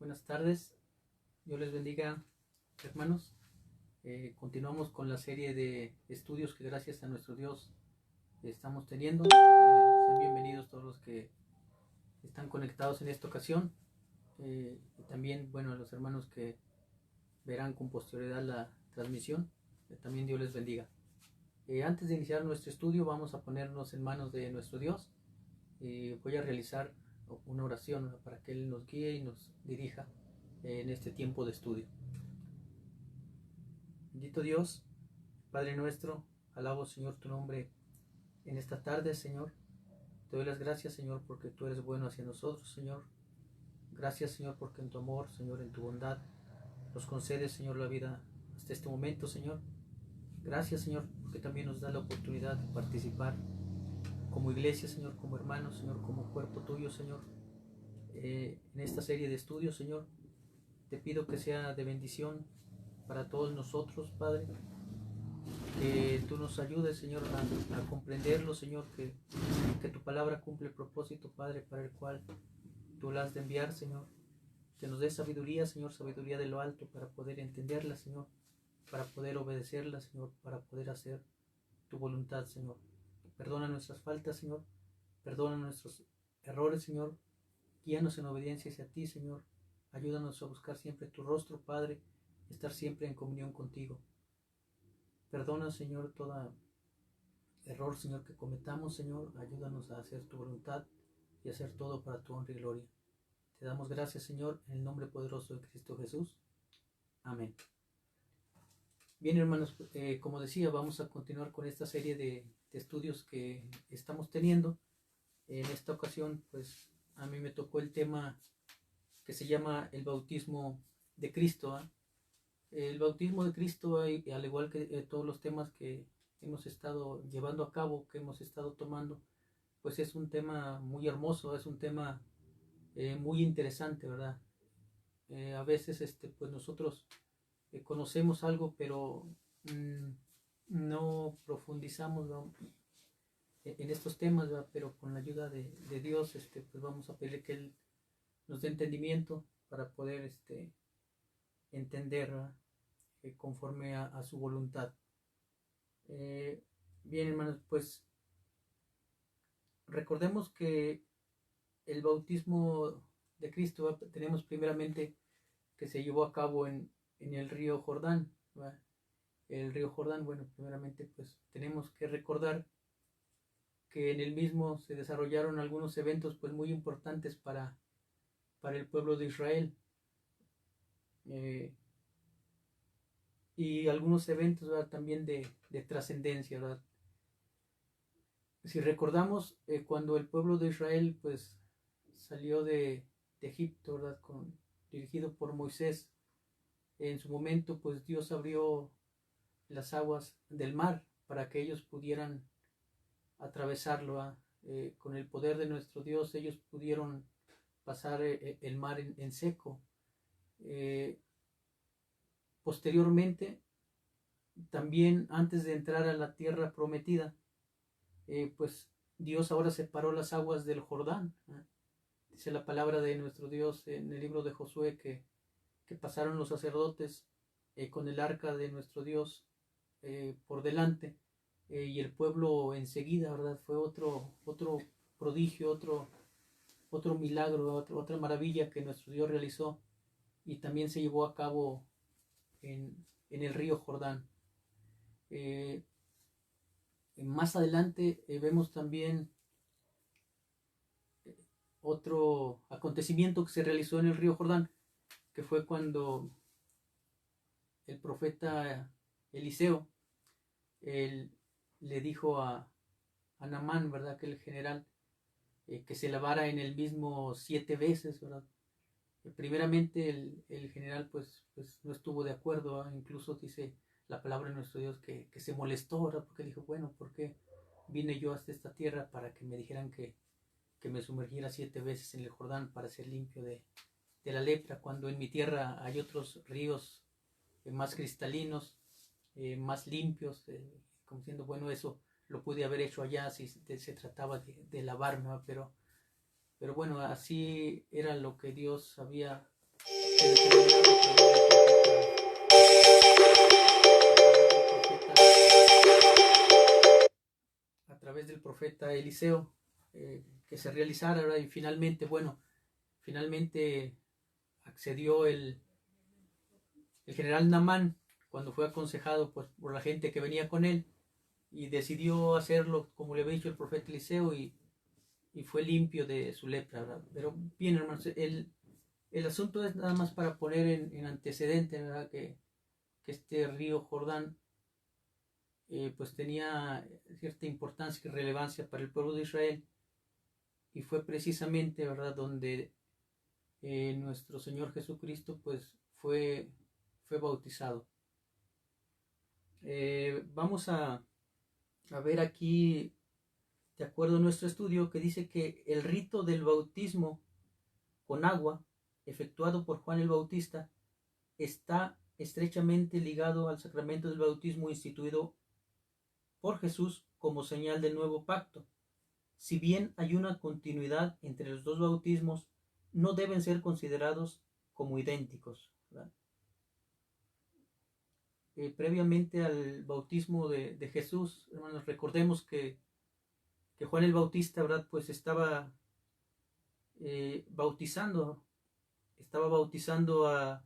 Buenas tardes, Dios les bendiga, hermanos. Continuamos con la serie de estudios que gracias a nuestro Dios estamos teniendo. Sean bienvenidos todos los que están conectados en esta ocasión. Y también, bueno, a los hermanos que verán con posterioridad la transmisión, también Dios les bendiga. Antes de iniciar nuestro estudio, vamos a ponernos en manos de nuestro Dios. Voy a realizar una oración para que Él nos guíe y nos dirija en este tiempo de estudio. Bendito Dios, Padre nuestro, alabo, Señor, tu nombre en esta tarde, Señor. Te doy las gracias, Señor, porque tú eres bueno hacia nosotros, Señor. Gracias, Señor, porque en tu amor, Señor, en tu bondad, nos concedes, Señor, la vida hasta este momento, Señor. Gracias, Señor, porque también nos da la oportunidad de participar como iglesia, Señor, como hermanos, Señor, como cuerpo tuyo, Señor, en esta serie de estudios, Señor. Te pido que sea de bendición para todos nosotros, Padre, que tú nos ayudes, Señor, a comprenderlo, Señor, que tu palabra cumple el propósito, Padre, para el cual tú la has de enviar, Señor. Que nos dé sabiduría, Señor, sabiduría de lo alto, para poder entenderla, Señor, para poder obedecerla, Señor, para poder hacer tu voluntad, Señor. Perdona nuestras faltas, Señor, perdona nuestros errores, Señor. Guíanos en obediencia hacia ti, Señor. Ayúdanos a buscar siempre tu rostro, Padre, estar siempre en comunión contigo. Perdona, Señor, todo error, Señor, que cometamos, Señor. Ayúdanos a hacer tu voluntad y hacer todo para tu honra y gloria. Te damos gracias, Señor, en el nombre poderoso de Cristo Jesús. Amén. Bien, hermanos, como decía, vamos a continuar con esta serie de estudios que estamos teniendo. En esta ocasión, pues, a mí me tocó el tema que se llama el bautismo de Cristo. El bautismo de Cristo, al igual que todos los temas que hemos estado llevando a cabo, que hemos estado tomando, pues es un tema muy hermoso, es un tema muy interesante, ¿verdad? A veces pues nosotros conocemos algo, pero no profundizamos, ¿no?, en estos temas, ¿verdad? Pero con la ayuda de Dios, pues vamos a pedirle que Él nos dé entendimiento para poder entender, ¿verdad?, conforme a su voluntad. Bien, hermanos, pues recordemos que el bautismo de Cristo, ¿verdad?, tenemos primeramente que se llevó a cabo en el río Jordán, ¿verdad? El río Jordán, bueno, primeramente pues tenemos que recordar que en el mismo se desarrollaron algunos eventos pues muy importantes para el pueblo de Israel, y algunos eventos, ¿verdad?, también de trascendencia, ¿verdad? Si recordamos, cuando el pueblo de Israel pues salió de Egipto, ¿verdad?, dirigido por Moisés, en su momento pues Dios abrió las aguas del mar para que ellos pudieran atravesarlo, con el poder de nuestro Dios ellos pudieron pasar el mar en seco. Posteriormente, también antes de entrar a la tierra prometida, pues Dios ahora separó las aguas del Jordán. Dice la palabra de nuestro Dios en el libro de Josué que pasaron los sacerdotes con el arca de nuestro Dios por delante, y el pueblo enseguida, ¿verdad? Fue otro prodigio, otro milagro, otra maravilla que nuestro Dios realizó, y también se llevó a cabo en el río Jordán. Más adelante vemos también otro acontecimiento que se realizó en el río Jordán, que fue cuando el profeta Eliseo él le dijo a Naamán, ¿verdad?, que el general, que se lavara en el mismo 7 veces, ¿verdad? Primeramente el general pues no estuvo de acuerdo, ¿verdad? Incluso dice la palabra de nuestro Dios que se molestó, ¿verdad?, porque dijo, bueno, ¿por qué vine yo hasta esta tierra para que me dijeran que me sumergiera 7 veces en el Jordán para ser limpio de la lepra, cuando en mi tierra hay otros ríos más cristalinos, más limpios, como diciendo, bueno, eso lo pude haber hecho allá si se trataba de lavar, ¿no? Pero bueno, así era lo que Dios había se determinaba a través del profeta Eliseo, que se realizara, ¿verdad? Y finalmente, bueno, finalmente accedió el general Namán cuando fue aconsejado pues, por la gente que venía con él, y decidió hacerlo como le había dicho el profeta Eliseo, y fue limpio de su lepra, ¿verdad? Pero bien, hermanos, el asunto es nada más para poner en antecedente, ¿verdad? Que este río Jordán pues tenía cierta importancia y relevancia para el pueblo de Israel, y fue precisamente, ¿verdad?, donde nuestro Señor Jesucristo pues fue bautizado. Vamos a ver aquí, de acuerdo a nuestro estudio, que dice que el rito del bautismo con agua efectuado por Juan el Bautista está estrechamente ligado al sacramento del bautismo instituido por Jesús como señal del nuevo pacto. Si bien hay una continuidad entre los dos bautismos, no deben ser considerados como idénticos, ¿verdad? Previamente al bautismo de Jesús, hermanos, recordemos que Juan el Bautista, ¿verdad?, pues bautizando, estaba bautizando a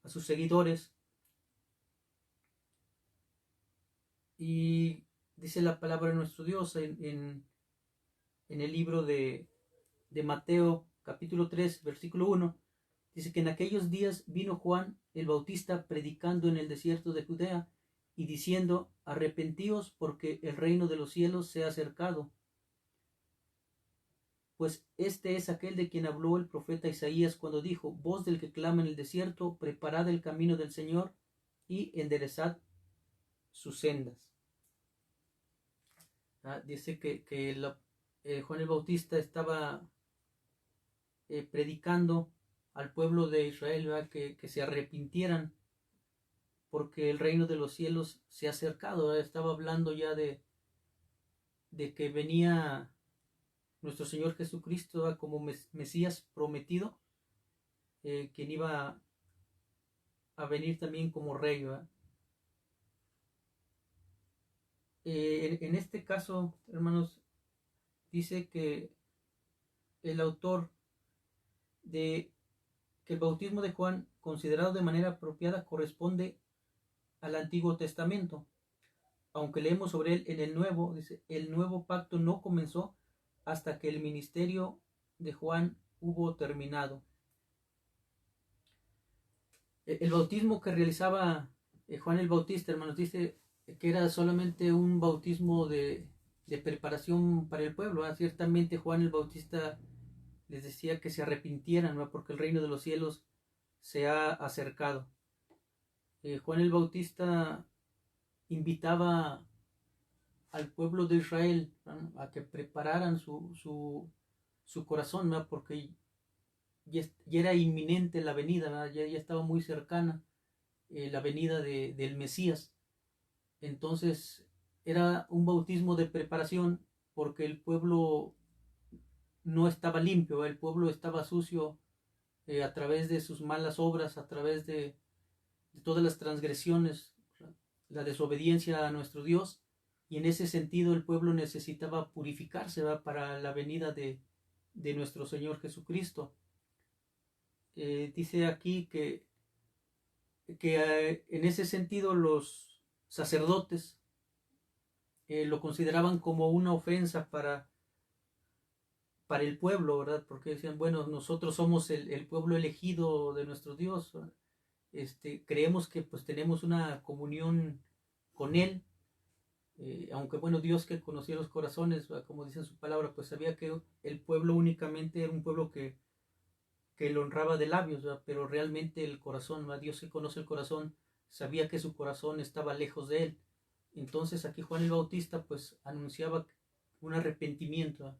sus seguidores, y dice la palabra de nuestro Dios en el libro de Mateo capítulo 3 versículo 1, dice que en aquellos días vino Juan el Bautista predicando en el desierto de Judea y diciendo: arrepentíos porque el reino de los cielos se ha acercado. Pues este es aquel de quien habló el profeta Isaías cuando dijo: voz del que clama en el desierto, preparad el camino del Señor y enderezad sus sendas. Dice que Juan el Bautista estaba predicando al pueblo de Israel, ¿verdad?, que se arrepintieran porque el reino de los cielos se ha acercado, ¿verdad? Estaba hablando ya de que venía nuestro Señor Jesucristo, ¿verdad?, como Mesías prometido, quien iba a venir también como rey, ¿verdad? En este caso, hermanos, dice que el autor de que el bautismo de Juan, considerado de manera apropiada, corresponde al Antiguo Testamento. Aunque leemos sobre él en el Nuevo, dice: el nuevo pacto no comenzó hasta que el ministerio de Juan hubo terminado. El bautismo que realizaba Juan el Bautista, hermanos, dice que era solamente un bautismo de preparación para el pueblo, ¿verdad? Ciertamente Juan el Bautista les decía que se arrepintieran, ¿verdad?, porque el reino de los cielos se ha acercado. Juan el Bautista invitaba al pueblo de Israel, ¿no?, a que prepararan su corazón, ¿verdad?, porque ya era inminente la venida, ya estaba muy cercana la venida del Mesías. Entonces era un bautismo de preparación porque el pueblo no estaba limpio, ¿verdad? El pueblo estaba sucio a través de sus malas obras, a través de todas las transgresiones, la desobediencia a nuestro Dios, y en ese sentido el pueblo necesitaba purificarse, ¿verdad?, para la venida de nuestro Señor Jesucristo. Dice aquí que en ese sentido los sacerdotes lo consideraban como una ofensa para el pueblo, ¿verdad? Porque decían: bueno, nosotros somos el pueblo elegido de nuestro Dios, creemos que pues tenemos una comunión con Él, aunque bueno, Dios, que conocía los corazones, ¿verdad?, como dice en su palabra, pues sabía que el pueblo únicamente era un pueblo que lo honraba de labios, ¿verdad?, pero realmente el corazón, ¿verdad?, Dios, que conoce el corazón, sabía que su corazón estaba lejos de Él. Entonces aquí Juan el Bautista pues anunciaba un arrepentimiento.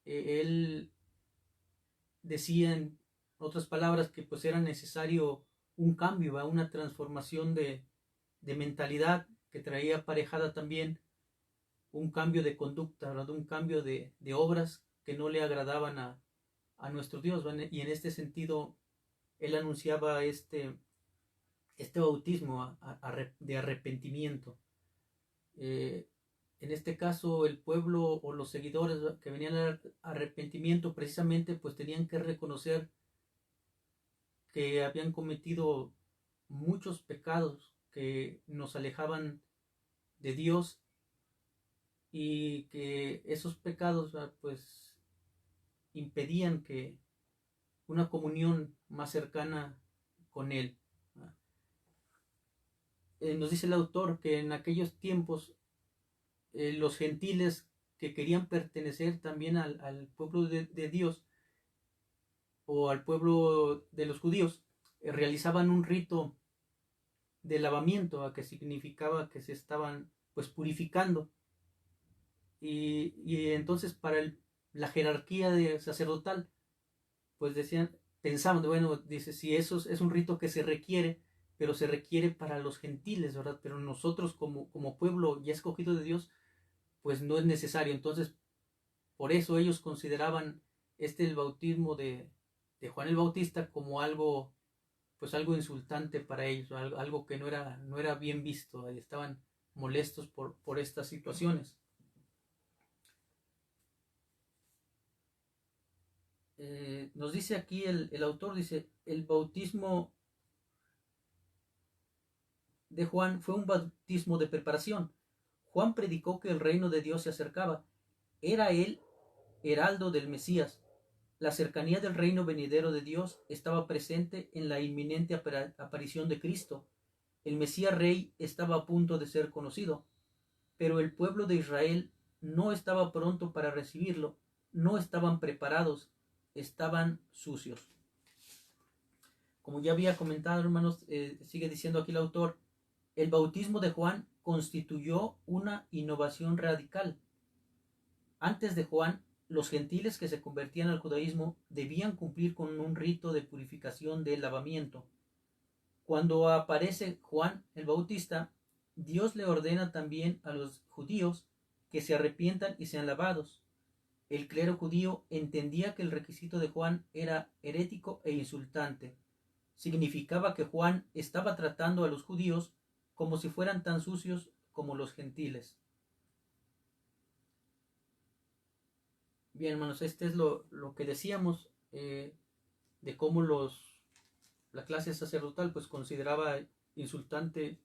Él decía en otras palabras que pues era necesario un cambio, ¿verdad?, una transformación de mentalidad, que traía aparejada también un cambio de conducta, ¿verdad?, un cambio de obras que no le agradaban a nuestro Dios, ¿verdad? Y en este sentido él anunciaba este bautismo de arrepentimiento. En este caso, el pueblo o los seguidores que venían al arrepentimiento precisamente pues tenían que reconocer que habían cometido muchos pecados que nos alejaban de Dios y que esos pecados pues impedían que una comunión más cercana con Él. Nos dice el autor que en aquellos tiempos los gentiles que querían pertenecer también al pueblo de Dios o al pueblo de los judíos realizaban un rito de lavamiento, que significaba que se estaban pues purificando y entonces para la jerarquía de sacerdotal pues decían, pensamos, bueno, dice, si eso es un rito que se requiere, pero se requiere para los gentiles, ¿verdad? Pero nosotros como pueblo ya escogido de Dios, pues no es necesario. Entonces, por eso ellos consideraban el bautismo de Juan el Bautista como algo, pues algo insultante para ellos, algo que no era bien visto, y estaban molestos por estas situaciones. Nos dice aquí el autor, dice, el bautismo de Juan fue un bautismo de preparación. Juan predicó que el reino de Dios se acercaba. Era él heraldo del Mesías. La cercanía del reino venidero de Dios estaba presente en la inminente aparición de Cristo. El Mesías Rey estaba a punto de ser conocido, pero el pueblo de Israel no estaba pronto para recibirlo, no estaban preparados, estaban sucios. Como ya había comentado, hermanos, sigue diciendo aquí el autor, el bautismo de Juan constituyó una innovación radical. Antes de Juan, los gentiles que se convertían al judaísmo debían cumplir con un rito de purificación del lavamiento. Cuando aparece Juan el Bautista, Dios le ordena también a los judíos que se arrepientan y sean lavados. El clero judío entendía que el requisito de Juan era herético e insultante. Significaba que Juan estaba tratando a los judíos como si fueran tan sucios como los gentiles. Bien, hermanos, este es lo que decíamos de cómo la clase sacerdotal pues consideraba insultante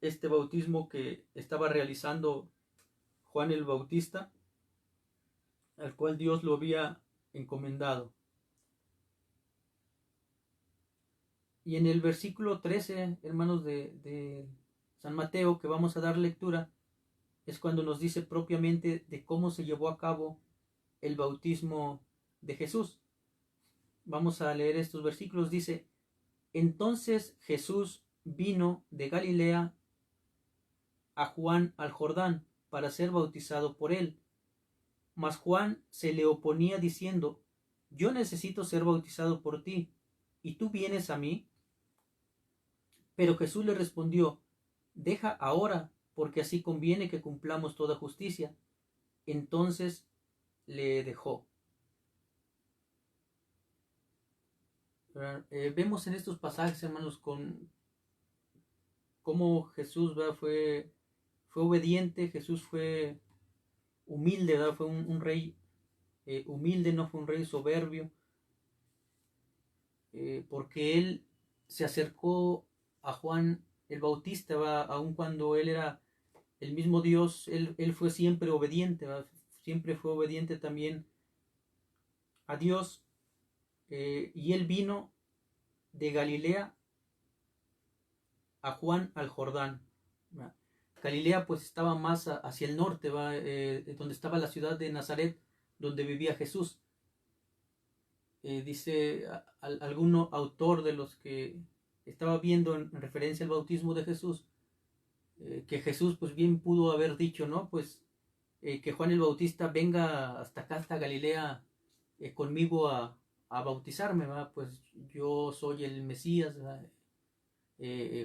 este bautismo que estaba realizando Juan el Bautista, al cual Dios lo había encomendado. Y en el versículo 13, hermanos, de San Mateo, que vamos a dar lectura, es cuando nos dice propiamente de cómo se llevó a cabo el bautismo de Jesús. Vamos a leer estos versículos. Dice, entonces Jesús vino de Galilea a Juan al Jordán para ser bautizado por él. Mas Juan se le oponía diciendo, yo necesito ser bautizado por ti, ¿y tú vienes a mí? Pero Jesús le respondió, deja ahora, porque así conviene que cumplamos toda justicia. Entonces le dejó. Vemos en estos pasajes, hermanos, con cómo Jesús fue obediente, Jesús fue humilde, ¿verdad? Fue un rey humilde, no fue un rey soberbio, porque él se acercó a Juan el Bautista, ¿verdad? Aun cuando él era el mismo Dios, él fue siempre obediente, ¿verdad? Siempre fue obediente también a Dios, y él vino de Galilea a Juan al Jordán. ¿Verdad? Galilea pues estaba más hacia el norte, donde estaba la ciudad de Nazaret, donde vivía Jesús. Dice algún autor de los que estaba viendo en referencia al bautismo de Jesús, que Jesús pues bien pudo haber dicho, ¿no? Pues que Juan el Bautista venga hasta acá, hasta Galilea, conmigo a bautizarme, ¿verdad? Pues yo soy el Mesías,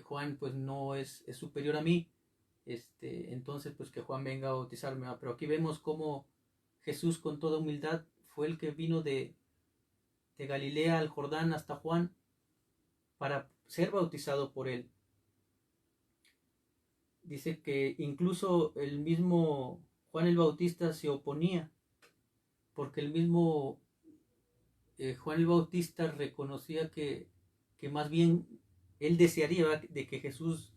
Juan pues no es superior a mí, entonces pues que Juan venga a bautizarme, pero aquí vemos cómo Jesús con toda humildad fue el que vino de de Galilea al Jordán hasta Juan para ser bautizado por él. Dice que incluso el mismo Juan el Bautista se oponía, porque el mismo Juan el Bautista reconocía que más bien él desearía, ¿verdad?, de que Jesús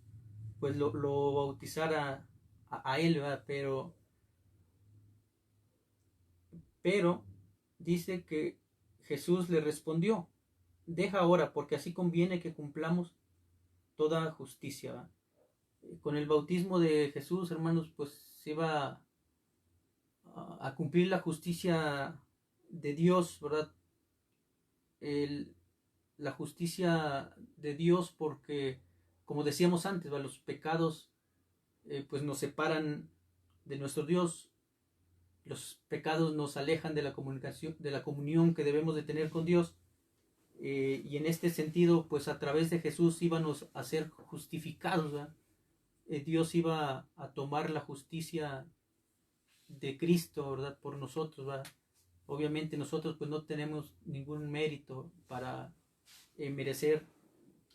pues lo bautizara a él, ¿verdad? Pero dice que Jesús le respondió: deja ahora, porque así conviene que cumplamos toda justicia, ¿verdad? Con el bautismo de Jesús, hermanos, pues se iba a cumplir la justicia de Dios, ¿verdad? La justicia de Dios, porque, como decíamos antes, ¿verdad?, los pecados pues nos separan de nuestro Dios. Los pecados nos alejan de la comunicación, de la comunión que debemos de tener con Dios. Y en este sentido, pues a través de Jesús íbamos a ser justificados, ¿verdad? Dios iba a tomar la justicia de Cristo, ¿verdad?, por nosotros, ¿verdad? Obviamente nosotros pues no tenemos ningún mérito para merecer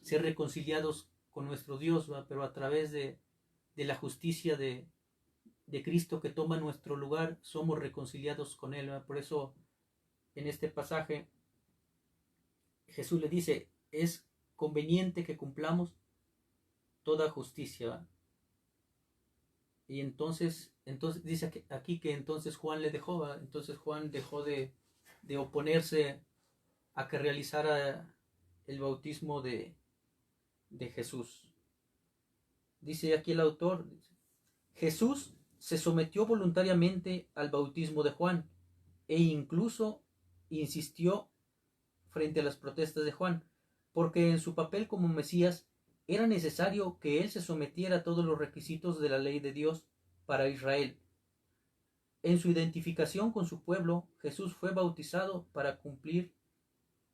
ser reconciliados con nuestro Dios, ¿verdad? Pero a través de la justicia de Cristo que toma nuestro lugar, somos reconciliados con Él, ¿verdad? Por eso en este pasaje Jesús le dice: es conveniente que cumplamos toda justicia, ¿verdad? Y entonces dice aquí que entonces Juan le dejó, ¿verdad? Entonces Juan dejó de oponerse a que realizara el bautismo de Jesús. Dice aquí el autor: Jesús se sometió voluntariamente al bautismo de Juan e incluso insistió frente a las protestas de Juan, porque en su papel como Mesías era necesario que él se sometiera a todos los requisitos de la ley de Dios para Israel. En su identificación con su pueblo, Jesús fue bautizado para cumplir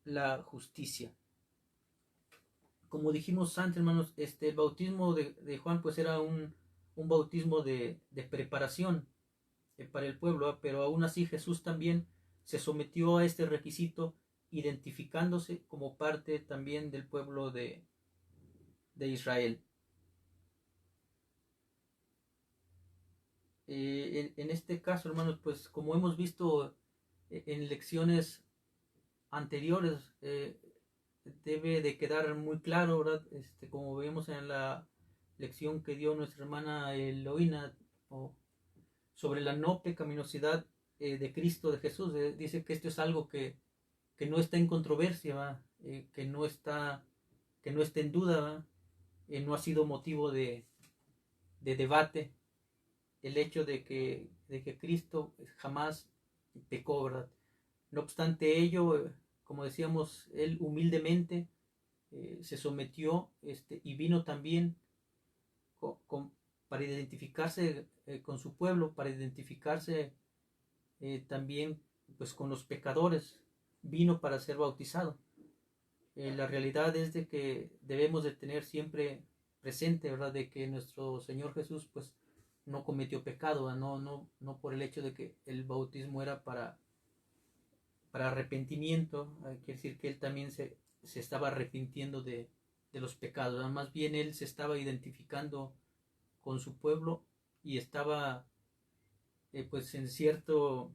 la justicia. Como dijimos antes, hermanos, el bautismo de Juan pues era un bautismo de preparación para el pueblo, ¿eh? Pero aún así Jesús también se sometió a este requisito, identificándose como parte también del pueblo de Israel. En este caso, hermanos, pues como hemos visto en lecciones anteriores, debe de quedar muy claro, ¿verdad? Como vemos en la lección que dio nuestra hermana Eloína sobre la no pecaminosidad de Cristo, de Jesús. Dice que esto es algo que no está en controversia, que no está en duda, no ha sido motivo de debate el hecho de que Cristo jamás pecó, ¿verdad? No obstante ello, como decíamos, él humildemente se sometió y vino también para identificarse con su pueblo, para identificarse también pues con los pecadores, vino para ser bautizado. La realidad es de que debemos de tener siempre presente, ¿verdad?, de que nuestro Señor Jesús pues no cometió pecado, ¿verdad? No por el hecho de que el bautismo era para arrepentimiento, quiere decir que él también se estaba arrepintiendo de los pecados, ¿verdad? Más bien él se estaba identificando con su pueblo y estaba pues en cierta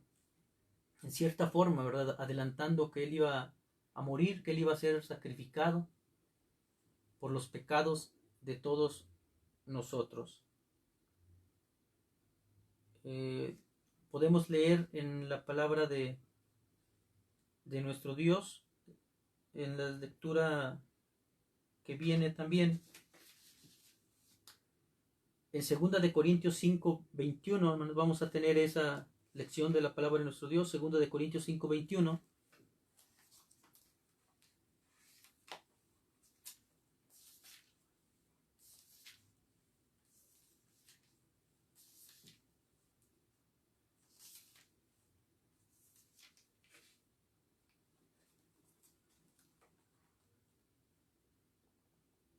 forma, ¿verdad?, adelantando que él iba a morir, que él iba a ser sacrificado por los pecados de todos nosotros. Podemos leer en la palabra de nuestro Dios, en la lectura que viene también, en 2 de Corintios 5, 21, vamos a tener esa lección de la palabra de nuestro Dios. 2 de Corintios 5, 21.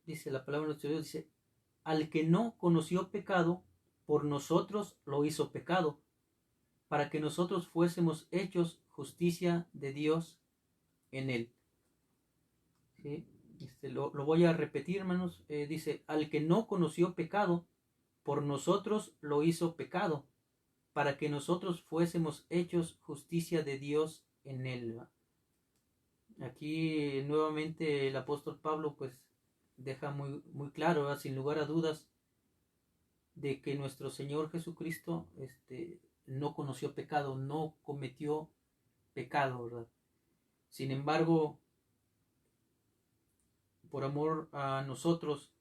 Dice la palabra de nuestro Dios, dice: al que no conoció pecado, por nosotros lo hizo pecado, para que nosotros fuésemos hechos justicia de Dios en él. ¿Sí? Lo voy a repetir, hermanos. Dice, al que no conoció pecado, por nosotros lo hizo pecado, para que nosotros fuésemos hechos justicia de Dios en él. Aquí nuevamente el apóstol Pablo pues deja muy claro, ¿verdad? Sin lugar a dudas, de que nuestro Señor Jesucristo no conoció pecado, no cometió pecado, ¿verdad? Sin embargo, por amor a nosotros,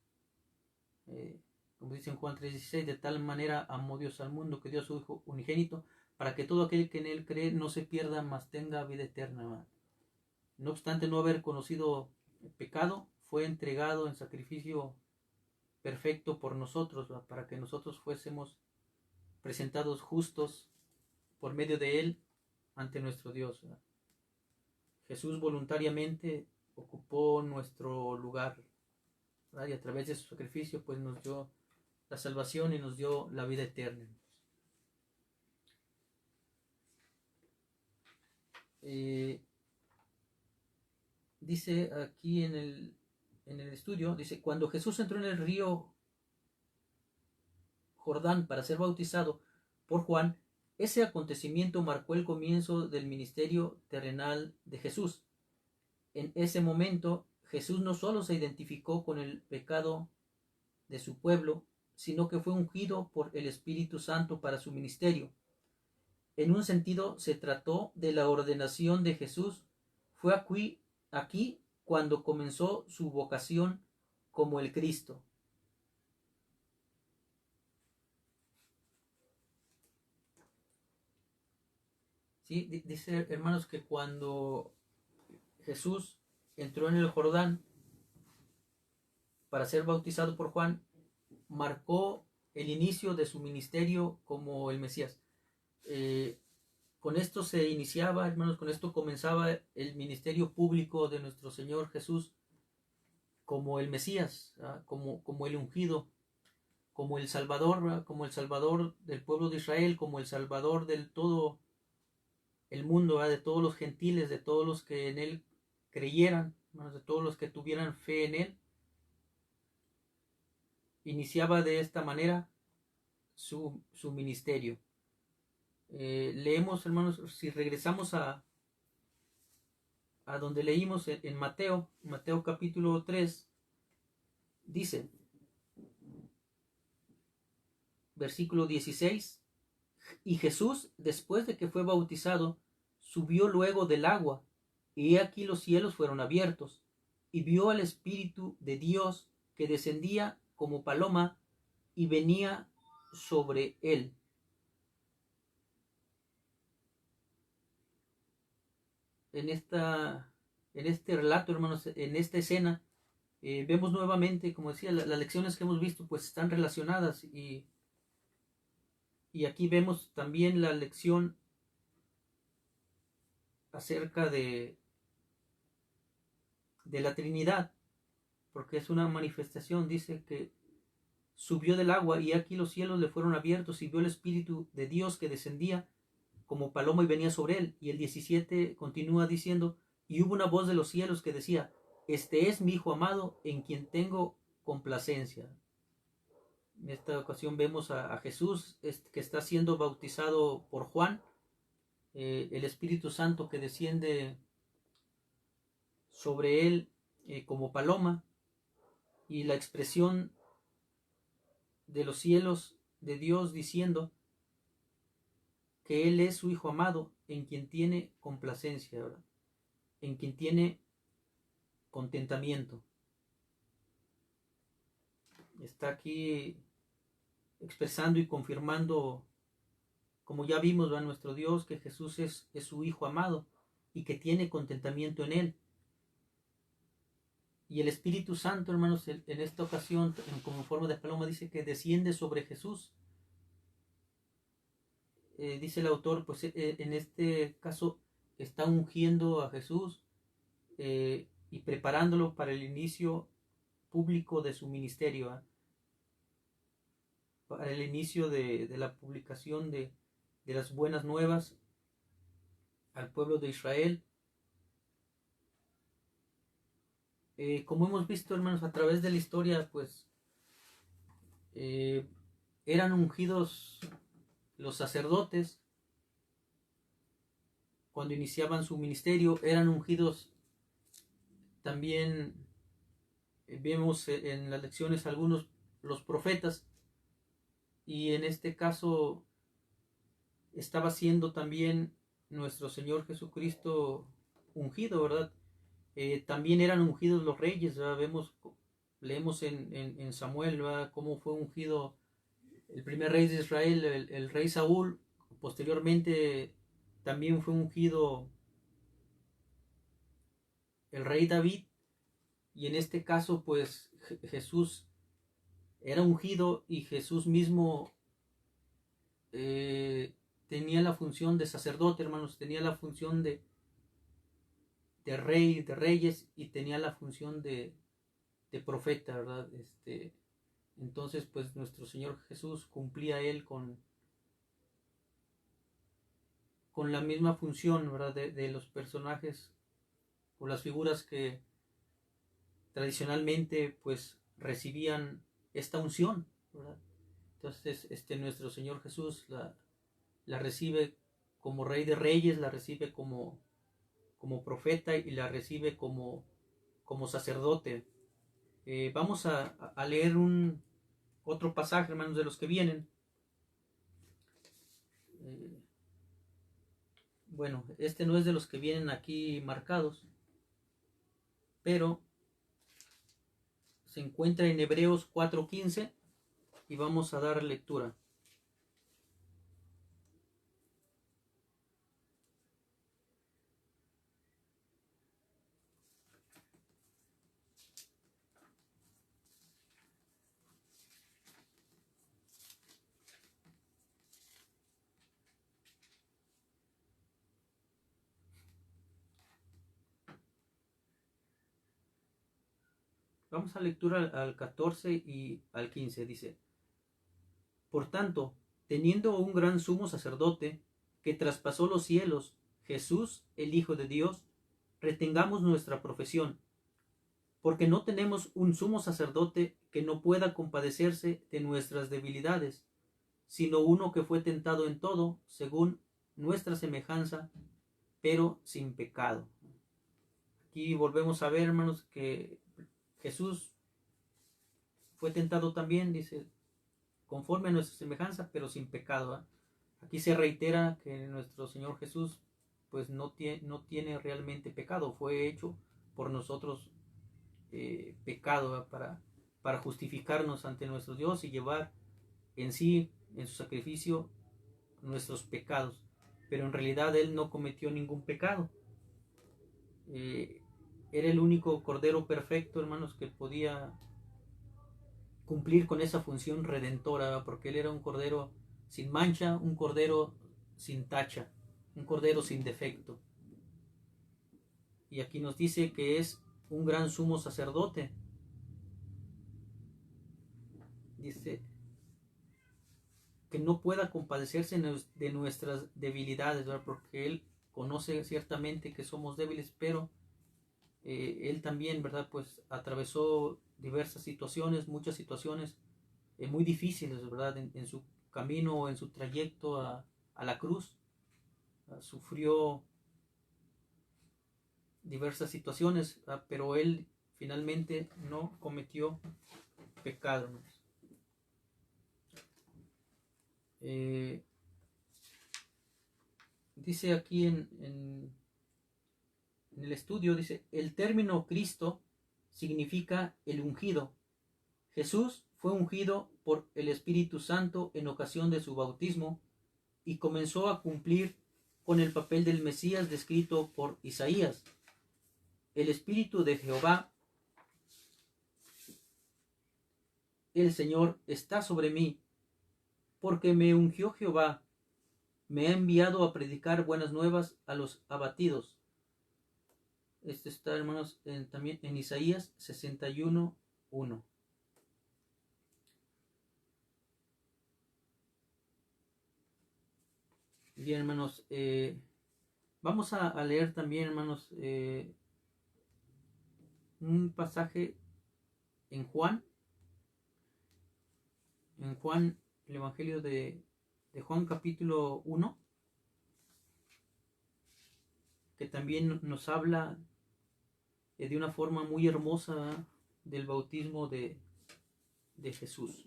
como dice en Juan 3:16, de tal manera amó Dios al mundo que dio a su Hijo unigénito, para que todo aquel que en él cree no se pierda, mas tenga vida eterna, ¿verdad? No obstante no haber conocido el pecado, fue entregado en sacrificio perfecto por nosotros, ¿verdad? Para que nosotros fuésemos presentados justos por medio de él ante nuestro Dios, ¿verdad? Jesús voluntariamente ocupó nuestro lugar, ¿verdad? Y a través de su sacrificio pues nos dio la salvación y nos dio la vida eterna. Dice aquí en el estudio, dice, cuando Jesús entró en el río Jordán para ser bautizado por Juan, ese acontecimiento marcó el comienzo del ministerio terrenal de Jesús. En ese momento, Jesús no solo se identificó con el pecado de su pueblo, sino que fue ungido por el Espíritu Santo para su ministerio. En un sentido, se trató de la ordenación de Jesús. Fue aquí cuando comenzó su vocación como el Cristo. ¿Sí? Dice, hermanos, que cuando Jesús entró en el Jordán para ser bautizado por Juan, marcó el inicio de su ministerio como el Mesías. Con esto se iniciaba, hermanos, con esto comenzaba el ministerio público de nuestro Señor Jesús como el Mesías, como el ungido, como el Salvador, ¿verdad? Como el Salvador del pueblo de Israel, como el Salvador del todo el mundo, ¿verdad? De todos los gentiles, de todos los que en él creyeran, ¿verdad? De todos los que tuvieran fe en él. Iniciaba de esta manera su ministerio. Leemos, hermanos, si regresamos a donde leímos en Mateo capítulo 3, dice, versículo 16, y Jesús, después de que fue bautizado, subió luego del agua, y aquí los cielos fueron abiertos, y vio al Espíritu de Dios que descendía como paloma y venía sobre él. En este relato, hermanos, en esta escena, vemos nuevamente, como decía, las lecciones que hemos visto pues están relacionadas y aquí vemos también la lección acerca de la Trinidad, porque es una manifestación. Dice que subió del agua y aquí los cielos le fueron abiertos y vio el Espíritu de Dios que descendía como paloma y venía sobre él. Y el 17 continúa diciendo, y hubo una voz de los cielos que decía, este es mi Hijo amado en quien tengo complacencia. En esta ocasión vemos a Jesús que está siendo bautizado por Juan, el Espíritu Santo que desciende sobre él como paloma, y la expresión de los cielos de Dios diciendo que Él es su Hijo amado en quien tiene complacencia, ¿verdad? En quien tiene contentamiento. Está aquí expresando y confirmando, como ya vimos, a nuestro Dios, que Jesús es su Hijo amado y que tiene contentamiento en Él. Y el Espíritu Santo, hermanos, en esta ocasión, como forma de paloma, dice que desciende sobre Jesús. Dice el autor, pues en este caso está ungiendo a Jesús y preparándolo para el inicio público de su ministerio, ¿eh? Para el inicio de la publicación de las buenas nuevas al pueblo de Israel, como hemos visto, hermanos, a través de la historia, pues eh, eran ungidos los sacerdotes cuando iniciaban su ministerio, eran ungidos también, vemos en las lecciones algunos los profetas, y en este caso estaba siendo también nuestro Señor Jesucristo ungido, ¿verdad? También eran ungidos los reyes, ¿verdad? Leemos en Samuel, ¿verdad? Cómo fue ungido el primer rey de Israel, el rey Saúl. Posteriormente también fue ungido el rey David, y en este caso pues Jesús era ungido, y Jesús mismo eh, tenía la función de sacerdote, hermanos, tenía la función de rey, de reyes, y tenía la función de profeta, ¿verdad? Entonces, pues nuestro Señor Jesús cumplía él con la misma función, ¿verdad? De los personajes o las figuras que tradicionalmente pues recibían esta unción, ¿verdad? Entonces, nuestro Señor Jesús la recibe como Rey de Reyes, la recibe como profeta, y la recibe como sacerdote. Vamos a leer otro pasaje, hermanos, de los que vienen. Eh, bueno, este no es de los que vienen aquí marcados, pero se encuentra en Hebreos 4:15, y vamos a dar lectura. Vamos a lectura al 14 y al 15. Dice: Por tanto, teniendo un gran sumo sacerdote que traspasó los cielos, Jesús, el Hijo de Dios, retengamos nuestra profesión, porque no tenemos un sumo sacerdote que no pueda compadecerse de nuestras debilidades, sino uno que fue tentado en todo, según nuestra semejanza, pero sin pecado. Aquí volvemos a ver, hermanos, que Jesús fue tentado también, dice, conforme a nuestra semejanza, pero sin pecado, ¿eh? Aquí se reitera que nuestro Señor Jesús pues no tiene realmente pecado, fue hecho por nosotros pecado, ¿eh? Para justificarnos ante nuestro Dios y llevar en sí, en su sacrificio, nuestros pecados. Pero en realidad Él no cometió ningún pecado. Eh, Era el único cordero perfecto, hermanos, que podía cumplir con esa función redentora, porque Él era un cordero sin mancha, un cordero sin tacha, un cordero sin defecto. Y aquí nos dice que es un gran sumo sacerdote. Dice que no pueda compadecerse de nuestras debilidades, ¿verdad? Porque Él conoce ciertamente que somos débiles, pero Él también, ¿verdad? Pues atravesó diversas situaciones, muchas situaciones muy difíciles, ¿verdad? En su camino, en su trayecto a la cruz. Sufrió diversas situaciones, pero Él finalmente no cometió pecado. Eh, Dice aquí en el estudio, dice, el término Cristo significa el ungido. Jesús fue ungido por el Espíritu Santo en ocasión de su bautismo y comenzó a cumplir con el papel del Mesías descrito por Isaías. El Espíritu de Jehová, el Señor, está sobre mí, porque me ungió Jehová, me ha enviado a predicar buenas nuevas a los abatidos. Está, hermanos, también en Isaías 61:1. Bien, hermanos, vamos a leer también, hermanos, un pasaje en Juan, el Evangelio de Juan capítulo 1, que también nos habla de una forma muy hermosa del bautismo de Jesús.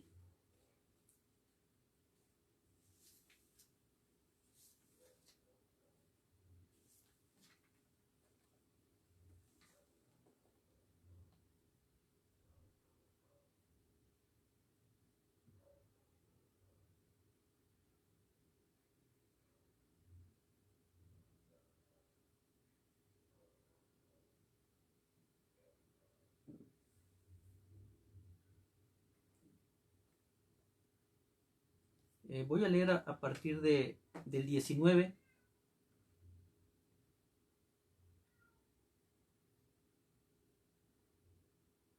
Voy a leer a partir del 19.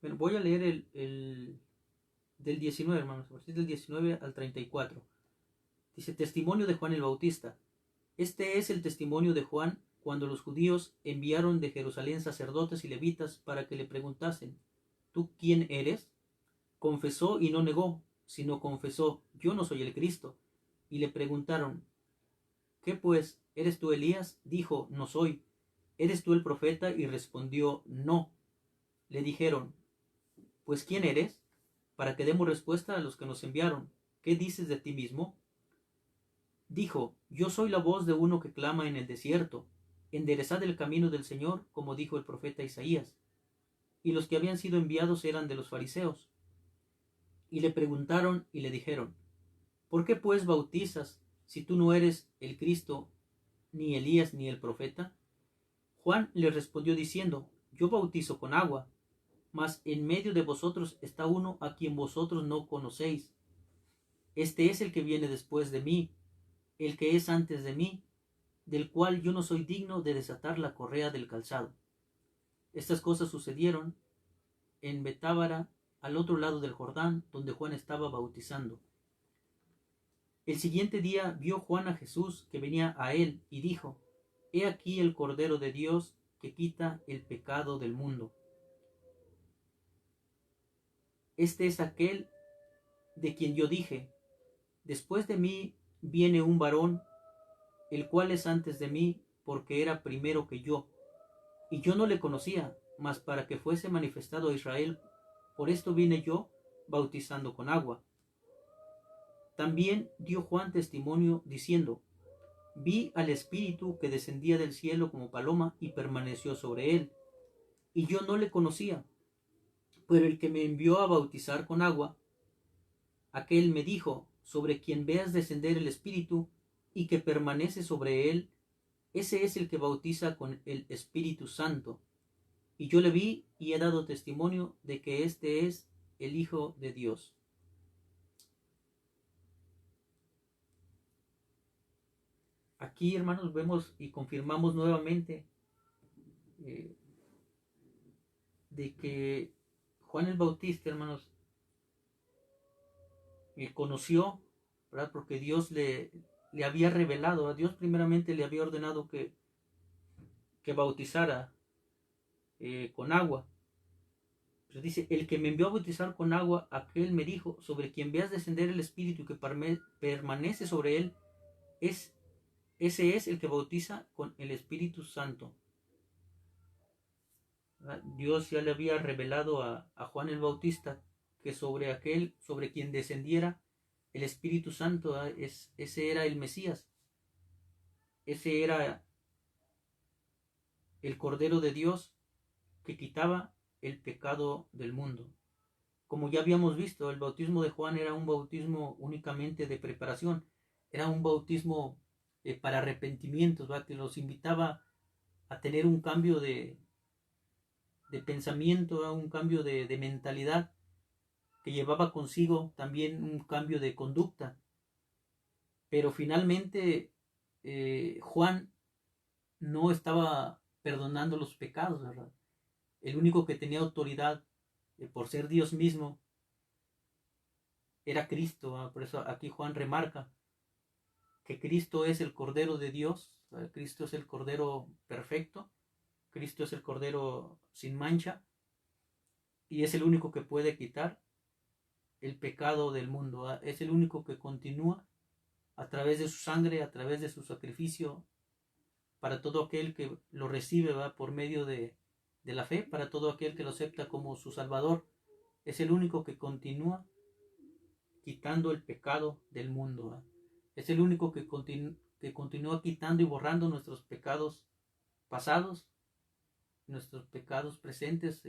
Bueno, voy a leer del 19, hermanos, a partir del 19 al 34. Dice: testimonio de Juan el Bautista. Este es el testimonio de Juan cuando los judíos enviaron de Jerusalén sacerdotes y levitas para que le preguntasen: ¿tú quién eres? Confesó y no negó, sino confesó: yo no soy el Cristo. Y le preguntaron: ¿qué pues? ¿Eres tú Elías? Dijo: no soy. ¿Eres tú el profeta? Y respondió: no. Le dijeron: pues ¿quién eres? Para que demos respuesta a los que nos enviaron. ¿Qué dices de ti mismo? Dijo: yo soy la voz de uno que clama en el desierto: enderezad el camino del Señor, como dijo el profeta Isaías. Y los que habían sido enviados eran de los fariseos. Y le preguntaron y le dijeron: ¿por qué pues bautizas si tú no eres el Cristo, ni Elías, ni el profeta? Juan les respondió diciendo: yo bautizo con agua, mas en medio de vosotros está uno a quien vosotros no conocéis. Este es el que viene después de mí, el que es antes de mí, del cual yo no soy digno de desatar la correa del calzado. Estas cosas sucedieron en Betábara, al otro lado del Jordán, donde Juan estaba bautizando. El siguiente día vio Juan a Jesús que venía a él y dijo: he aquí el Cordero de Dios que quita el pecado del mundo. Este es aquel de quien yo dije: después de mí viene un varón, el cual es antes de mí, porque era primero que yo. Y yo no le conocía, mas para que fuese manifestado a Israel, por esto vine yo bautizando con agua. También dio Juan testimonio diciendo: vi al Espíritu que descendía del cielo como paloma y permaneció sobre él. Y yo no le conocía, pero el que me envió a bautizar con agua, aquel me dijo: sobre quien veas descender el Espíritu y que permanece sobre él, ese es el que bautiza con el Espíritu Santo. Y yo le vi y he dado testimonio de que este es el Hijo de Dios. Aquí, hermanos, vemos y confirmamos nuevamente eh, de que Juan el Bautista, hermanos, conoció, ¿verdad? Porque Dios le había revelado, a Dios primeramente le había ordenado que bautizara con agua. Pero dice: el que me envió a bautizar con agua, aquel me dijo: sobre quien veas descender el Espíritu que permanece sobre él, ese es el que bautiza con el Espíritu Santo. ¿Verdad? Dios ya le había revelado a Juan el Bautista que sobre aquel, sobre quien descendiera el Espíritu Santo, ese era el Mesías, ese era el Cordero de Dios que quitaba el pecado del mundo. Como ya habíamos visto, el bautismo de Juan era un bautismo únicamente de preparación, era un bautismo para arrepentimientos, ¿verdad? Que los invitaba a tener un cambio de pensamiento, ¿verdad? Un cambio de mentalidad, que llevaba consigo también un cambio de conducta. Pero finalmente Juan no estaba perdonando los pecados, ¿verdad? El único que tenía autoridad por ser Dios mismo era Cristo, ¿verdad? Por eso aquí Juan remarca que Cristo es el Cordero de Dios, ¿verdad? Cristo es el Cordero perfecto, Cristo es el Cordero sin mancha, y es el único que puede quitar el pecado del mundo, ¿verdad? Es el único que continúa a través de su sangre, a través de su sacrificio, para todo aquel que lo recibe, ¿verdad? Por medio de la fe, para todo aquel que lo acepta como su Salvador. Es el único que continúa quitando el pecado del mundo, ¿verdad? Es el único que continúa quitando y borrando nuestros pecados pasados, nuestros pecados presentes,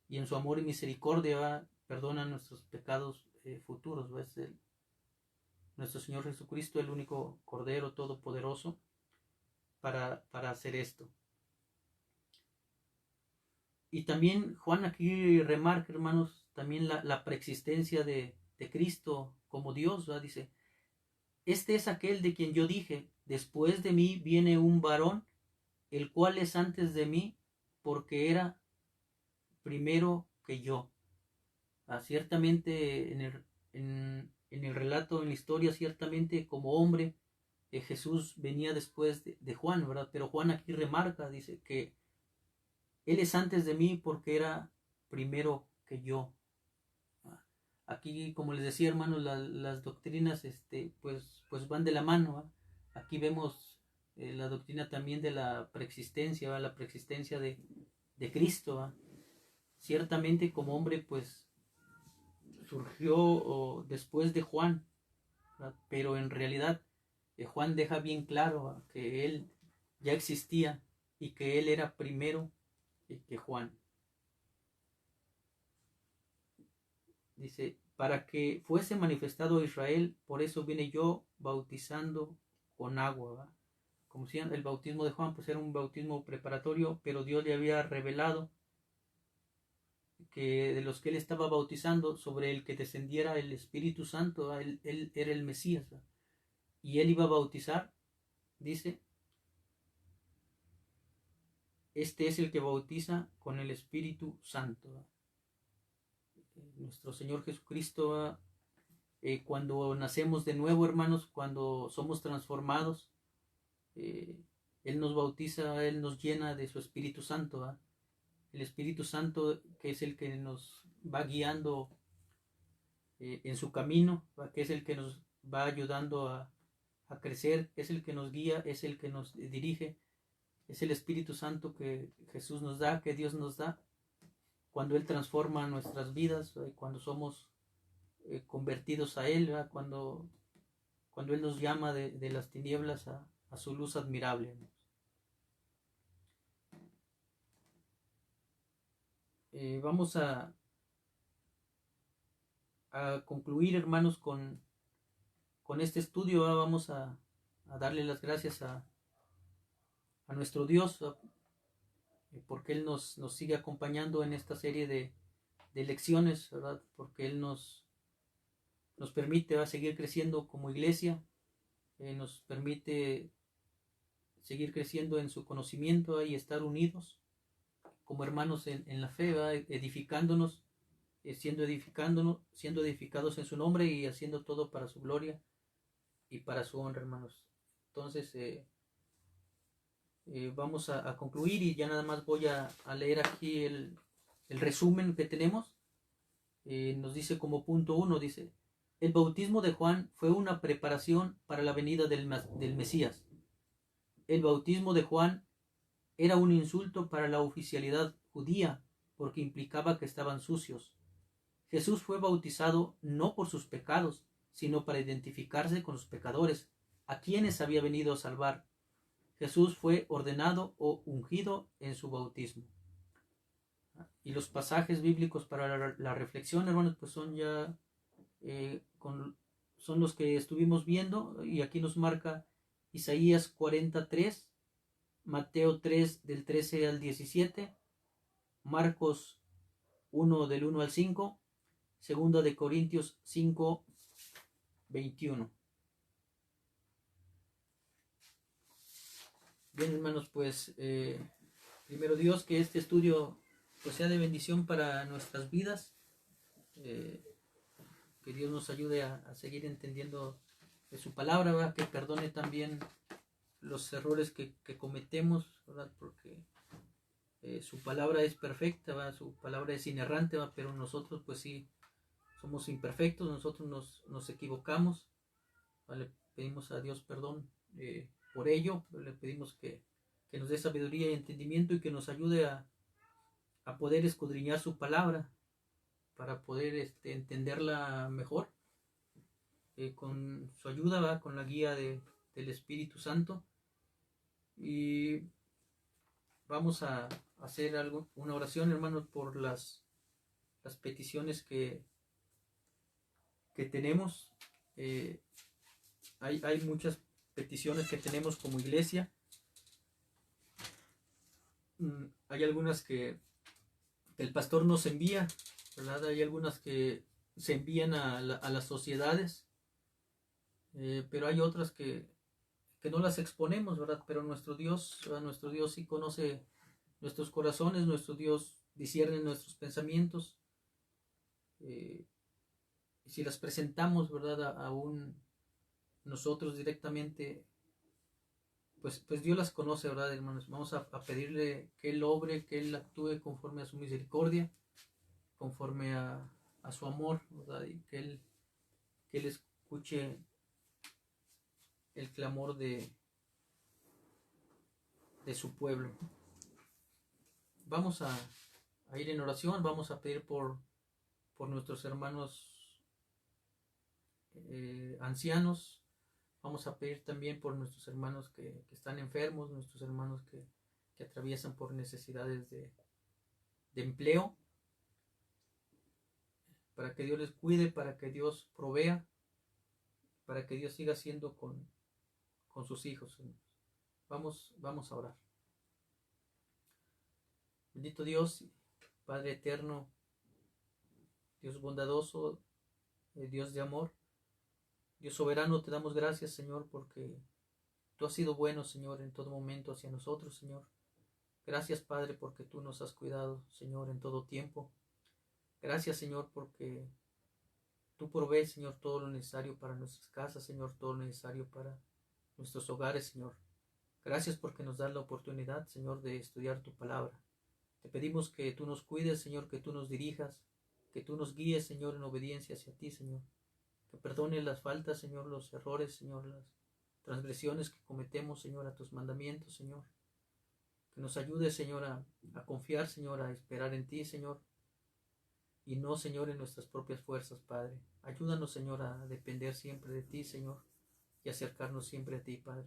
y en su amor y misericordia, ¿verdad? Perdona nuestros pecados futuros, ¿verdad? Es nuestro Señor Jesucristo, el único Cordero Todopoderoso para hacer esto. Y también Juan aquí remarca, hermanos, también la preexistencia de Cristo como Dios, ¿verdad? Dice, este es aquel de quien yo dije, después de mí viene un varón, el cual es antes de mí, porque era primero que yo. Ciertamente en el relato, en la historia, ciertamente como hombre, Jesús venía después de Juan, ¿verdad? Pero Juan aquí remarca, dice que Él es antes de mí porque era primero que yo. Aquí, como les decía, hermanos, las doctrinas pues van de la mano, ¿verdad? Aquí vemos la doctrina también de la preexistencia, ¿verdad? La preexistencia de Cristo, ¿verdad? Ciertamente como hombre pues surgió después de Juan, ¿verdad? Pero en realidad Juan deja bien claro, ¿verdad?, que él ya existía y que él era primero que Juan. Dice, para que fuese manifestado a Israel, por eso vine yo bautizando con agua, ¿verdad? Como si el bautismo de Juan pues era un bautismo preparatorio, pero Dios le había revelado que de los que él estaba bautizando, sobre el que descendiera el Espíritu Santo, él era el Mesías, ¿verdad? Y él iba a bautizar, dice, este es el que bautiza con el Espíritu Santo, ¿verdad? Nuestro Señor Jesucristo, cuando nacemos de nuevo, hermanos, cuando somos transformados, eh, Él nos bautiza, Él nos llena de su Espíritu Santo, ¿verdad? El Espíritu Santo, que es el que nos va guiando en su camino, ¿verdad?, que es el que nos va ayudando a crecer, es el que nos guía, es el que nos dirige, es el Espíritu Santo que Jesús nos da, que Dios nos da, cuando Él transforma nuestras vidas, cuando somos convertidos a Él, ¿verdad?, cuando Él nos llama de las tinieblas a su luz admirable. Vamos a concluir, hermanos, con este estudio. Vamos a darle las gracias a nuestro Dios, porque Él nos sigue acompañando en esta serie de lecciones, ¿verdad? Porque Él nos permite, ¿verdad?, seguir creciendo como iglesia, nos permite seguir creciendo en su conocimiento, ¿verdad?, y estar unidos como hermanos en la fe, ¿verdad?, edificándonos, siendo edificados en su nombre y haciendo todo para su gloria y para su honra, hermanos. Entonces, vamos a concluir y ya nada más voy a leer aquí el resumen que tenemos. Nos dice como punto 1, dice, el bautismo de Juan fue una preparación para la venida del Mesías. El bautismo de Juan era un insulto para la oficialidad judía porque implicaba que estaban sucios. Jesús fue bautizado no por sus pecados, sino para identificarse con los pecadores, a quienes había venido a salvar. Jesús fue ordenado o ungido en su bautismo. Y los pasajes bíblicos para la reflexión, hermanos, pues son ya son los que estuvimos viendo, y aquí nos marca Isaías 43, Mateo 3 del 13 al 17, Marcos 1 del 1 al 5, segunda de Corintios 5, 21. Bien, hermanos, pues primero Dios, que este estudio pues sea de bendición para nuestras vidas, que Dios nos ayude a seguir entendiendo de su palabra, ¿verdad?, que perdone también los errores que cometemos, ¿verdad?, porque Su palabra es perfecta, ¿va? Su palabra es inerrante, ¿va? Pero nosotros pues sí somos imperfectos, nosotros nos equivocamos, ¿va? Le pedimos a Dios perdón por ello, le pedimos que nos dé sabiduría y entendimiento y que nos ayude a poder escudriñar su palabra para poder entenderla mejor, con su ayuda, ¿va? Con la guía del Espíritu Santo. Y vamos a hacer una oración, hermanos, por las peticiones que tenemos. Hay muchas peticiones que tenemos como iglesia. Hay algunas que el pastor nos envía, ¿verdad? Hay algunas que se envían a las sociedades, pero hay otras que no las exponemos, ¿verdad? Pero nuestro Dios sí conoce nuestros corazones, nuestro Dios discierne nuestros pensamientos. Si las presentamos, ¿verdad? Aún nosotros directamente, pues Dios las conoce, ¿verdad, hermanos? Vamos a pedirle que Él obre, que Él actúe conforme a su misericordia, conforme a su amor, ¿verdad? Y que Él escuche el clamor de su pueblo. Vamos a ir en oración, vamos a pedir por nuestros hermanos ancianos, vamos a pedir también por nuestros hermanos que están enfermos, nuestros hermanos que atraviesan por necesidades de empleo, para que Dios les cuide, para que Dios provea, para que Dios siga siendo con sus hijos. Vamos a orar. Bendito Dios, Padre eterno, Dios bondadoso, Dios de amor, Dios soberano, te damos gracias, Señor, porque tú has sido bueno, Señor, en todo momento hacia nosotros, Señor. Gracias, Padre, porque tú nos has cuidado, Señor, en todo tiempo. Gracias, Señor, porque tú provees, Señor, todo lo necesario para nuestras casas, Señor, todo lo necesario para nuestros hogares, Señor. Gracias porque nos das la oportunidad, Señor, de estudiar tu palabra. Te pedimos que tú nos cuides, Señor, que tú nos dirijas, que tú nos guíes, Señor, en obediencia hacia ti, Señor. Que perdones las faltas, Señor, los errores, Señor, las transgresiones que cometemos, Señor, a tus mandamientos, Señor. Que nos ayudes, Señor, a confiar, Señor, a esperar en ti, Señor. Y no, Señor, en nuestras propias fuerzas, Padre. Ayúdanos, Señor, a depender siempre de ti, Señor, y acercarnos siempre a ti, Padre.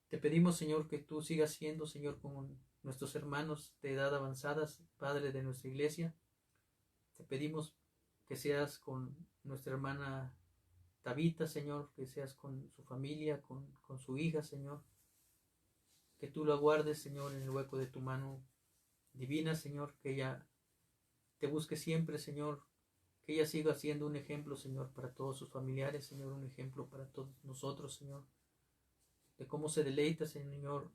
Te pedimos, Señor, que tú sigas siendo, Señor, con nuestros hermanos de edad avanzada, Padre de nuestra iglesia. Te pedimos que seas con nuestra hermana Tabita, Señor, que seas con su familia, con su hija, Señor. Que tú la guardes, Señor, en el hueco de tu mano divina, Señor, que ella te busque siempre, Señor, que ella siga siendo un ejemplo, Señor, para todos sus familiares, Señor, un ejemplo para todos nosotros, Señor, de cómo se deleita, Señor,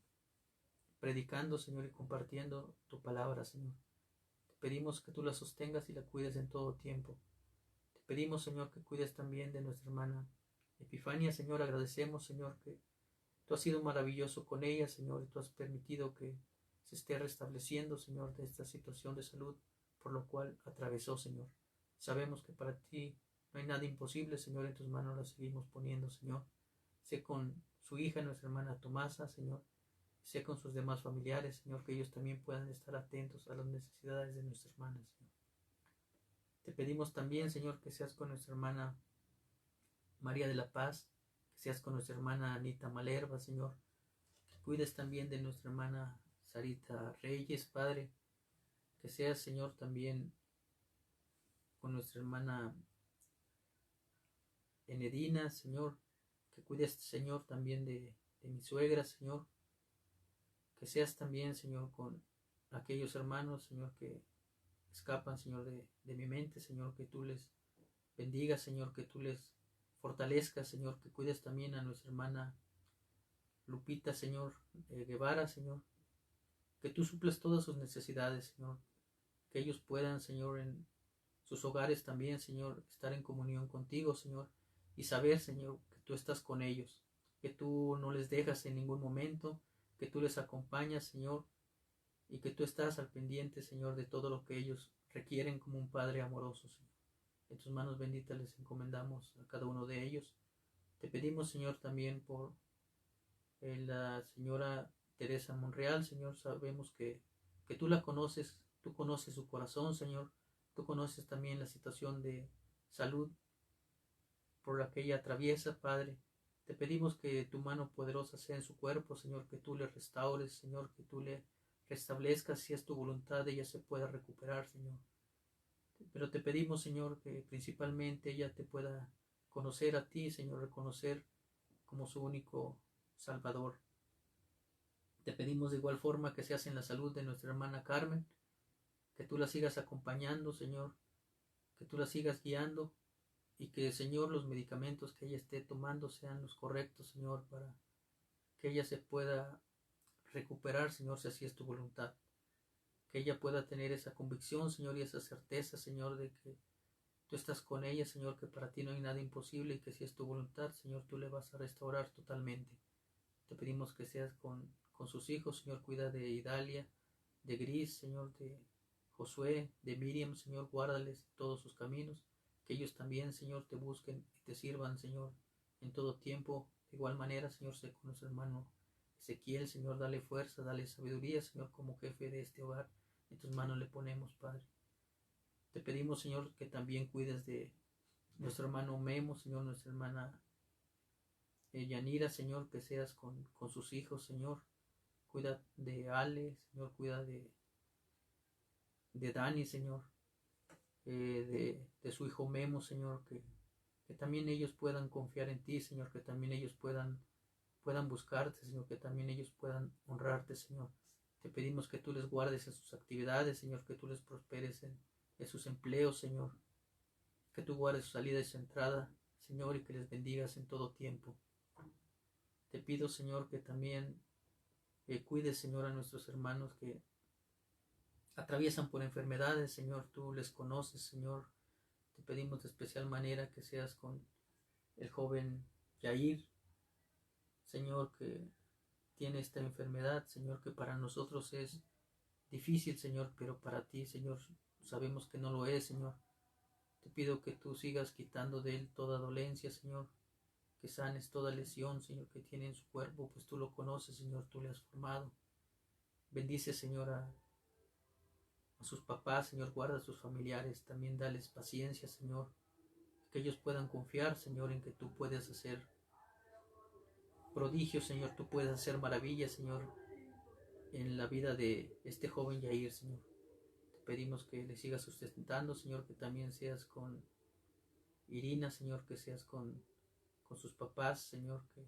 predicando, Señor, y compartiendo tu palabra, Señor. Te pedimos que tú la sostengas y la cuides en todo tiempo. Te pedimos, Señor, que cuides también de nuestra hermana Epifania, Señor. Agradecemos, Señor, que tú has sido maravilloso con ella, Señor, y tú has permitido que se esté restableciendo, Señor, de esta situación de salud por lo cual atravesó, Señor. Sabemos que para ti no hay nada imposible, Señor, en tus manos la seguimos poniendo, Señor. Sé con su hija, nuestra hermana Tomasa, Señor. Sé con sus demás familiares, Señor, que ellos también puedan estar atentos a las necesidades de nuestra hermana, Señor. Te pedimos también, Señor, que seas con nuestra hermana María de la Paz, que seas con nuestra hermana Anita Malerva, Señor. Que cuides también de nuestra hermana Sarita Reyes, Padre. Que seas, Señor, también con nuestra hermana Enedina, Señor. Que cuides, Señor, también de mi suegra, Señor. Que seas también, Señor, con aquellos hermanos, Señor, que escapan, Señor, de mi mente, Señor, que tú les bendigas, Señor, que tú les fortalezcas, Señor, que cuides también a nuestra hermana Lupita, Señor, Guevara, Señor, que tú suples todas sus necesidades, Señor, que ellos puedan, Señor, en sus hogares también, Señor, estar en comunión contigo, Señor, y saber, Señor, que tú estás con ellos, que tú no les dejas en ningún momento, que tú les acompañas, Señor, y que tú estás al pendiente, Señor, de todo lo que ellos requieren como un Padre amoroso, Señor. En tus manos benditas les encomendamos a cada uno de ellos. Te pedimos, Señor, también por la señora Teresa Monreal, Señor. Sabemos que tú la conoces, tú conoces su corazón, Señor. Tú conoces también la situación de salud por la que ella atraviesa, Padre. Te pedimos que tu mano poderosa sea en su cuerpo, Señor, que tú le restaures, Señor, que tú le restablezcas, si es tu voluntad, ella se pueda recuperar, Señor. Pero te pedimos, Señor, que principalmente ella te pueda conocer a ti, Señor, reconocer como su único Salvador. Te pedimos de igual forma que seas en la salud de nuestra hermana Carmen, que tú la sigas acompañando, Señor, que tú la sigas guiando y que, Señor, los medicamentos que ella esté tomando sean los correctos, Señor, para que ella se pueda recuperar, Señor, si así es tu voluntad. Que ella pueda tener esa convicción, Señor, y esa certeza, Señor, de que tú estás con ella, Señor, que para ti no hay nada imposible y que si es tu voluntad, Señor, tú le vas a restaurar totalmente. Te pedimos que seas con sus hijos, Señor, cuida de Idalia, de Gris, Señor, de Josué, de Miriam, Señor, guárdales todos sus caminos, que ellos también, Señor, te busquen y te sirvan, Señor, en todo tiempo. De igual manera, Señor, sé con nuestro hermano Ezequiel, Señor, dale fuerza, dale sabiduría, Señor, como jefe de este hogar. En tus manos le ponemos, Padre. Te pedimos, Señor, que también cuides de nuestro hermano Memo, Señor, nuestra hermana Yanira, Señor, que seas con sus hijos, Señor. Cuida de Ale, Señor, cuida de Dani, Señor, de su hijo Memo, Señor, que también ellos puedan confiar en ti, Señor, que también ellos puedan buscarte, Señor, que también ellos puedan honrarte, Señor. Te pedimos que tú les guardes en sus actividades, Señor, que tú les prosperes en sus empleos, Señor, que tú guardes su salida y su entrada, Señor, y que les bendigas en todo tiempo. Te pido, Señor, que también cuides, Señor, a nuestros hermanos que atraviesan por enfermedades, Señor, tú les conoces, Señor. Te pedimos de especial manera que seas con el joven Yair, Señor, que tiene esta enfermedad, Señor, que para nosotros es difícil, Señor, pero para ti, Señor, sabemos que no lo es, Señor. Te pido que tú sigas quitando de él toda dolencia, Señor, que sanes toda lesión, Señor, que tiene en su cuerpo, pues tú lo conoces, Señor, tú le has formado. Bendice, Señor, a sus papás, Señor, guarda a sus familiares, también dales paciencia, Señor, que ellos puedan confiar, Señor, en que tú puedes hacer prodigios, Señor, tú puedes hacer maravillas, Señor, en la vida de este joven Yair, Señor. Te pedimos que le sigas sustentando, Señor, que también seas con Irina, Señor, que seas con sus papás, Señor, que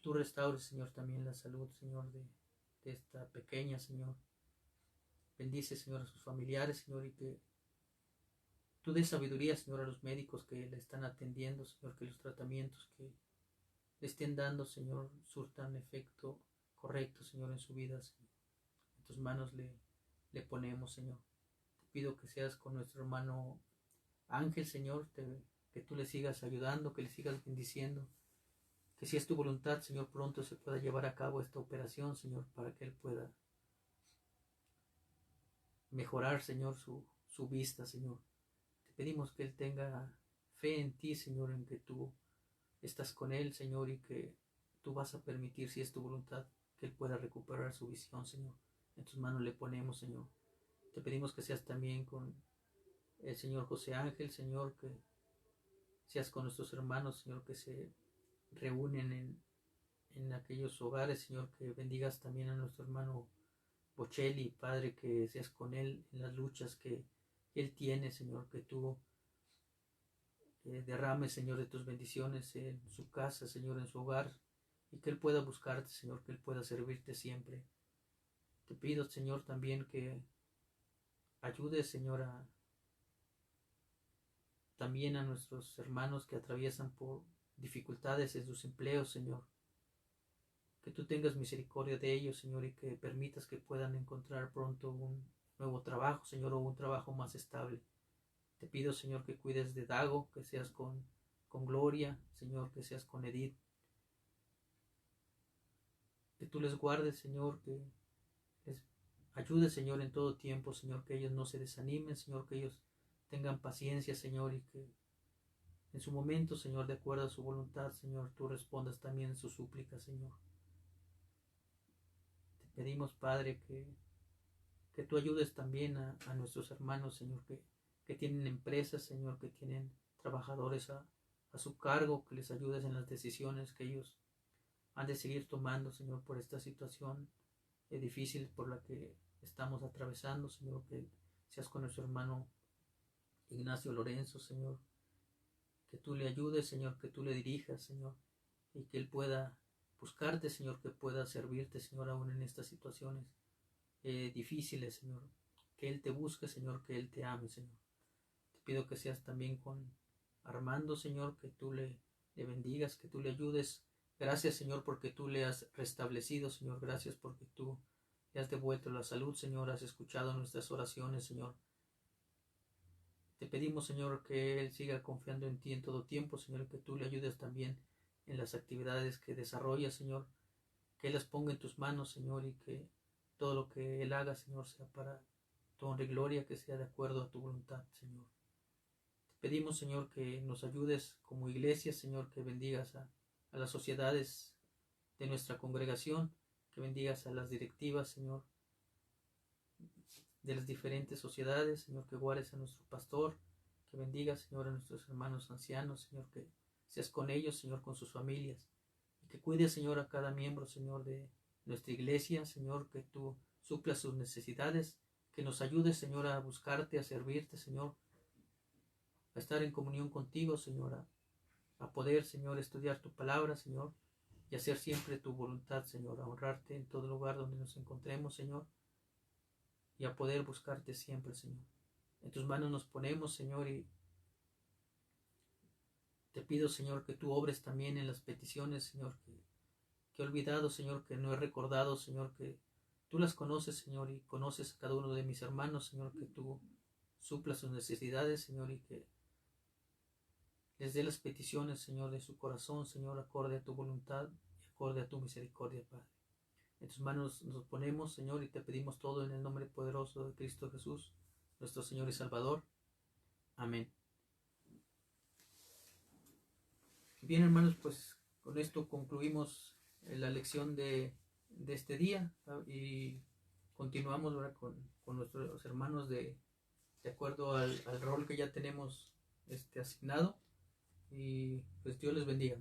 tú restaures, Señor, también la salud, Señor, de esta pequeña, Señor. Bendice, Señor, a sus familiares, Señor, y que tú des sabiduría, Señor, a los médicos que le están atendiendo, Señor, que los tratamientos que le estén dando, Señor, surtan efecto correcto, Señor, en su vida, Señor. En tus manos le ponemos, Señor. Te pido que seas con nuestro hermano Ángel, Señor, que tú le sigas ayudando, que le sigas bendiciendo, que si es tu voluntad, Señor, pronto se pueda llevar a cabo esta operación, Señor, para que él pueda mejorar, Señor, su vista, Señor. Te pedimos que él tenga fe en ti, Señor, en que tú estás con él, Señor, y que tú vas a permitir, si es tu voluntad, que él pueda recuperar su visión, Señor. En tus manos le ponemos, Señor. Te pedimos que seas también con el Señor José Ángel, Señor, que seas con nuestros hermanos, Señor, que se reúnen en aquellos hogares, Señor, que bendigas también a nuestro hermano Bocelli, Padre, que seas con él en las luchas que él tiene, Señor, que tú derrames, Señor, de tus bendiciones en su casa, Señor, en su hogar, y que él pueda buscarte, Señor, que él pueda servirte siempre. Te pido, Señor, también que ayudes, Señor, también a nuestros hermanos que atraviesan por dificultades en sus empleos, Señor. Que tú tengas misericordia de ellos, Señor, y que permitas que puedan encontrar pronto un nuevo trabajo, Señor, o un trabajo más estable. Te pido, Señor, que cuides de Dago, que seas con Gloria, Señor, que seas con Edith. Que tú les guardes, Señor, que ayude, Señor, en todo tiempo, Señor, que ellos no se desanimen, Señor, que ellos tengan paciencia, Señor, y que en su momento, Señor, de acuerdo a su voluntad, Señor, tú respondas también en su súplica, Señor. Te pedimos, Padre, que tú ayudes también a nuestros hermanos, Señor, que tienen empresas, Señor, que tienen trabajadores a su cargo, que les ayudes en las decisiones que ellos han de seguir tomando, Señor, por esta situación difícil por la que estamos atravesando, Señor, que seas con nuestro hermano Ignacio Lorenzo, Señor, que tú le ayudes, Señor, que tú le dirijas, Señor, y que él pueda buscarte, Señor, que pueda servirte, Señor, aún en estas situaciones difíciles, Señor, que él te busque, Señor, que él te ame, Señor. Te pido que seas también con Armando, Señor, que tú le bendigas, que tú le ayudes. Gracias, Señor, porque tú le has restablecido, Señor. Gracias porque tú le has devuelto la salud, Señor. Has escuchado nuestras oraciones, Señor. Te pedimos, Señor, que él siga confiando en ti en todo tiempo, Señor, que tú le ayudes también en las actividades que desarrolla, Señor. Que él las ponga en tus manos, Señor, y que todo lo que él haga, Señor, sea para tu honra y gloria, que sea de acuerdo a tu voluntad, Señor. Te pedimos, Señor, que nos ayudes como iglesia, Señor, que bendigas a las sociedades de nuestra congregación, que bendigas a las directivas, Señor, de las diferentes sociedades, Señor, que guardes a nuestro pastor, que bendigas, Señor, a nuestros hermanos ancianos, Señor, que seas con ellos, Señor, con sus familias, y que cuides, Señor, a cada miembro, Señor, de nuestra iglesia, Señor, que tú suplas sus necesidades, que nos ayudes, Señor, a buscarte, a servirte, Señor, a estar en comunión contigo, Señor, a poder, Señor, estudiar tu palabra, Señor, y hacer siempre tu voluntad, Señor, a honrarte en todo lugar donde nos encontremos, Señor, y a poder buscarte siempre, Señor. En tus manos nos ponemos, Señor, y te pido, Señor, que tú obres también en las peticiones, Señor, que he olvidado, Señor, que no he recordado, Señor, que tú las conoces, Señor, y conoces a cada uno de mis hermanos, Señor, que tú suplas sus necesidades, Señor, y que les dé las peticiones, Señor, de su corazón, Señor, acorde a tu voluntad y acorde a tu misericordia, Padre. En tus manos nos ponemos, Señor, y te pedimos todo en el nombre poderoso de Cristo Jesús, nuestro Señor y Salvador. Amén. Bien, hermanos, pues con esto concluimos la lección de este día, y continuamos ahora con nuestros hermanos de acuerdo al rol que ya tenemos asignado, y pues Dios les bendiga.